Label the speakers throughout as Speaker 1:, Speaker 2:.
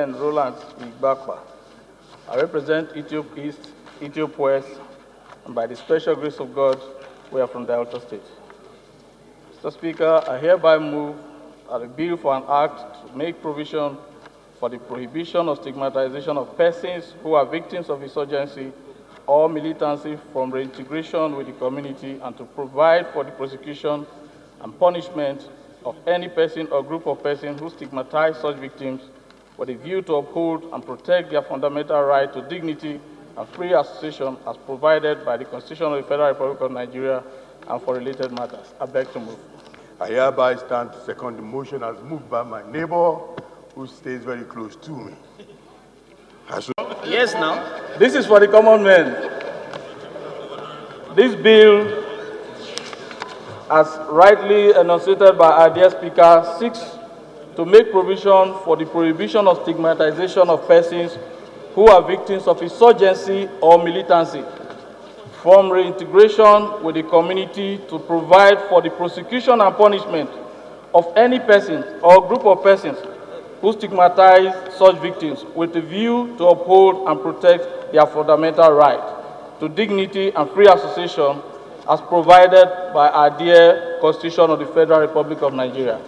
Speaker 1: Ben Rolland Igbakpa. I represent Ethiopia East, Ethiopia West, and by the special grace of God, we are from Delta State. Mr. Speaker, I hereby move that a bill for an act to make provision for the prohibition of stigmatization of persons who are victims of insurgency or militancy from reintegration with the community, and to provide for the prosecution and punishment of any person or group of persons who stigmatize such victims with a view to uphold and protect their fundamental right to dignity and free association as provided by the Constitution of the Federal Republic of Nigeria and for related matters. I beg to move.
Speaker 2: I hereby stand to second the motion as moved by my neighbor who stays very close to me.
Speaker 3: Yes, now.
Speaker 1: This is for the common man. This bill, as rightly enunciated by our dear Speaker, seeks to make provision for the prohibition of stigmatization of persons who are victims of insurgency or militancy from reintegration with the community, to provide for the prosecution and punishment of any person or group of persons who stigmatize such victims with a view to uphold and protect their fundamental right to dignity and free association as provided by our dear Constitution of the Federal Republic of Nigeria.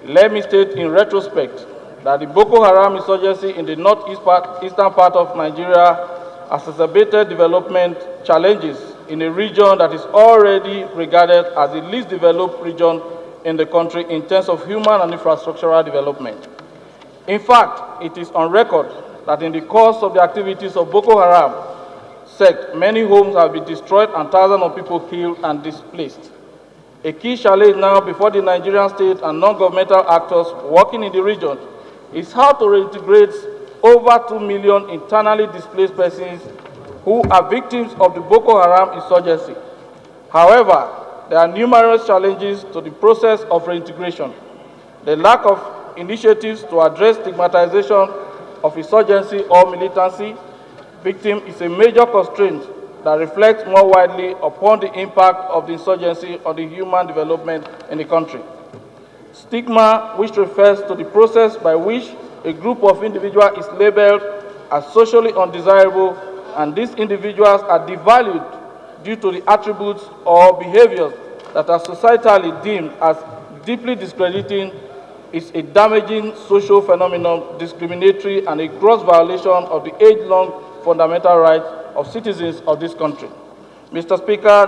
Speaker 1: Let me state in retrospect that the Boko Haram insurgency in the northeastern part of Nigeria has exacerbated development challenges in a region that is already regarded as the least developed region in the country in terms of human and infrastructural development. In fact, it is on record that in the course of the activities of Boko Haram sect, many homes have been destroyed and thousands of people killed and displaced. A key challenge now before the Nigerian state and non-governmental actors working in the region is how to reintegrate over 2 million internally displaced persons who are victims of the Boko Haram insurgency. However, there are numerous challenges to the process of reintegration. The lack of initiatives to address stigmatization of insurgency or militancy victim is a major constraint that reflects more widely upon the impact of the insurgency on the human development in the country. Stigma, which refers to the process by which a group of individuals is labeled as socially undesirable, and these individuals are devalued due to the attributes or behaviors that are societally deemed as deeply discrediting, is a damaging social phenomenon, discriminatory, and a gross violation of the age-long fundamental rights of citizens of this country. Mr. Speaker,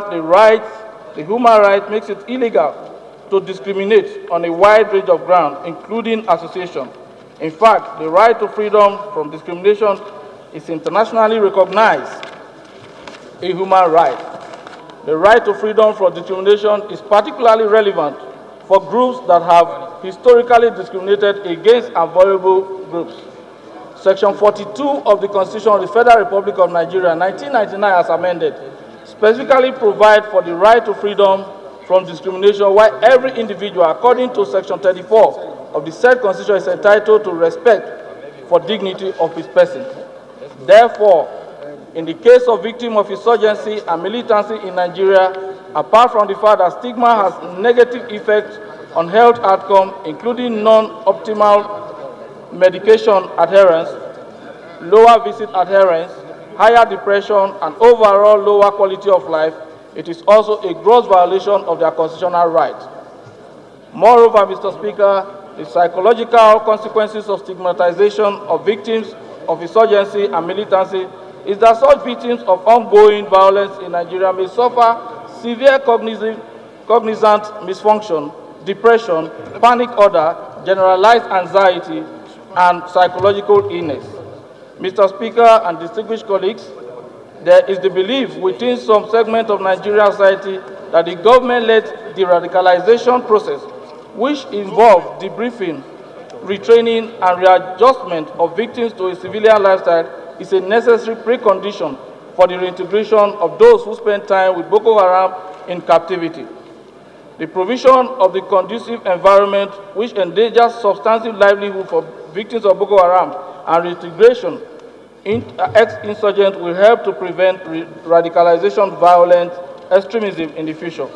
Speaker 1: the human right makes it illegal to discriminate on a wide range of grounds, including association. In fact, the right to freedom from discrimination is internationally recognized a human right. The right to freedom from discrimination is particularly relevant for groups that have historically discriminated against vulnerable groups. Section 42 of the Constitution of the Federal Republic of Nigeria, 1999 as amended, specifically provides for the right to freedom from discrimination, while every individual, according to Section 34 of the said Constitution, is entitled to respect for dignity of his person. Therefore, in the case of victims of insurgency and militancy in Nigeria, apart from the fact that stigma has negative effects on health outcomes, including non-optimal medication adherence, lower visit adherence, higher depression, and overall lower quality of life, it is also a gross violation of their constitutional right. Moreover, Mr. Speaker, the psychological consequences of stigmatization of victims of insurgency and militancy is that such victims of ongoing violence in Nigeria may suffer severe cognizant misfunction, depression, panic disorder, generalized anxiety, and psychological illness. Mr. Speaker and distinguished colleagues, there is the belief within some segment of Nigerian society that the government-led de-radicalization process, which involves debriefing, retraining, and readjustment of victims to a civilian lifestyle, is a necessary precondition for the reintegration of those who spend time with Boko Haram in captivity. The provision of the conducive environment which endangers substantive livelihood for victims of Boko Haram and reintegration ex-insurgents will help to prevent radicalization, violence, extremism in the future.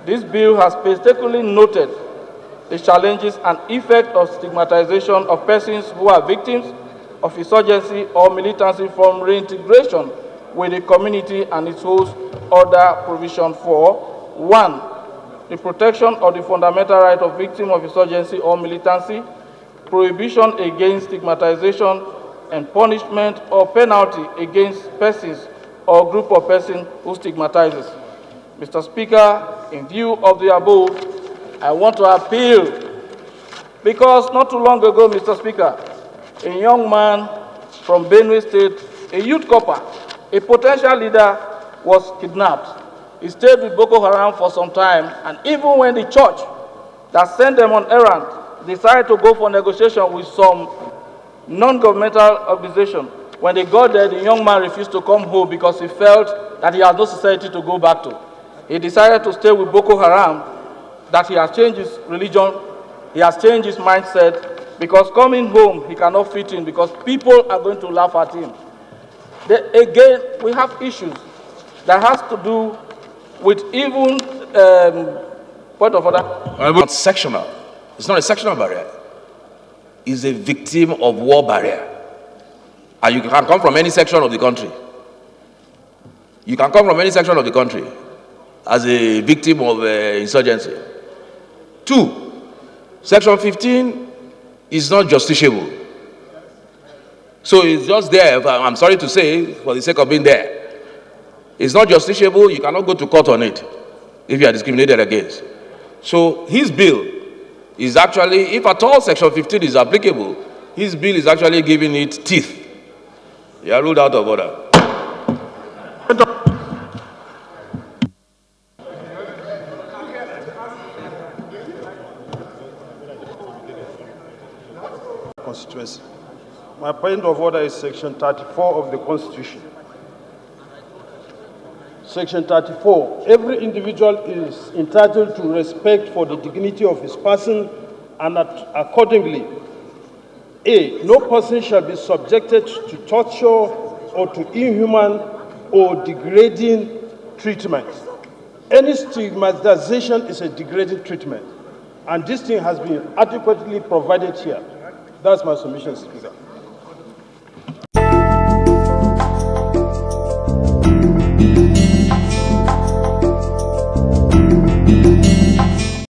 Speaker 1: This bill has painstakingly noted the challenges and effect of stigmatization of persons who are victims of insurgency or militancy from reintegration with the community, and it holds other provision for 1. The protection of the fundamental right of victims of insurgency or militancy, prohibition against stigmatization and punishment or penalty against persons or group of persons who stigmatizes. Mr. Speaker, in view of the above, I want to appeal, because not too long ago, Mr. Speaker, a young man from Benue State, a youth corper, a potential leader, was kidnapped. He stayed with Boko Haram for some time, and even when the church that sent them on errand decided to go for negotiation with some non-governmental organization, when they got there, the young man refused to come home because he felt that he had no society to go back to. He decided to stay with Boko Haram, that he has changed his religion, he has changed his mindset, because coming home, he cannot fit in because people are going to laugh at him. Again, we have issues that has to do with even point of order.
Speaker 3: It's not sectional. It's not a sectional barrier. It's a victim of war barrier. And you can come from any section of the country. You can come from any section of the country as a victim of insurgency. 2, Section 15 is not justiciable. So it's just there, I'm sorry to say, for the sake of being there. It's not justiciable, you cannot go to court on it if you are discriminated against. So his bill is actually, if at all Section 15 is applicable, his bill is actually giving it teeth. You are ruled out of order.
Speaker 4: Constituency. My point of order is Section 34 of the Constitution. Section 34, every individual is entitled to respect for the dignity of his person, and accordingly, A, no person shall be subjected to torture or to inhuman or degrading treatment. Any stigmatization is a degrading treatment, and this thing has been adequately provided here. That's my submission, Speaker.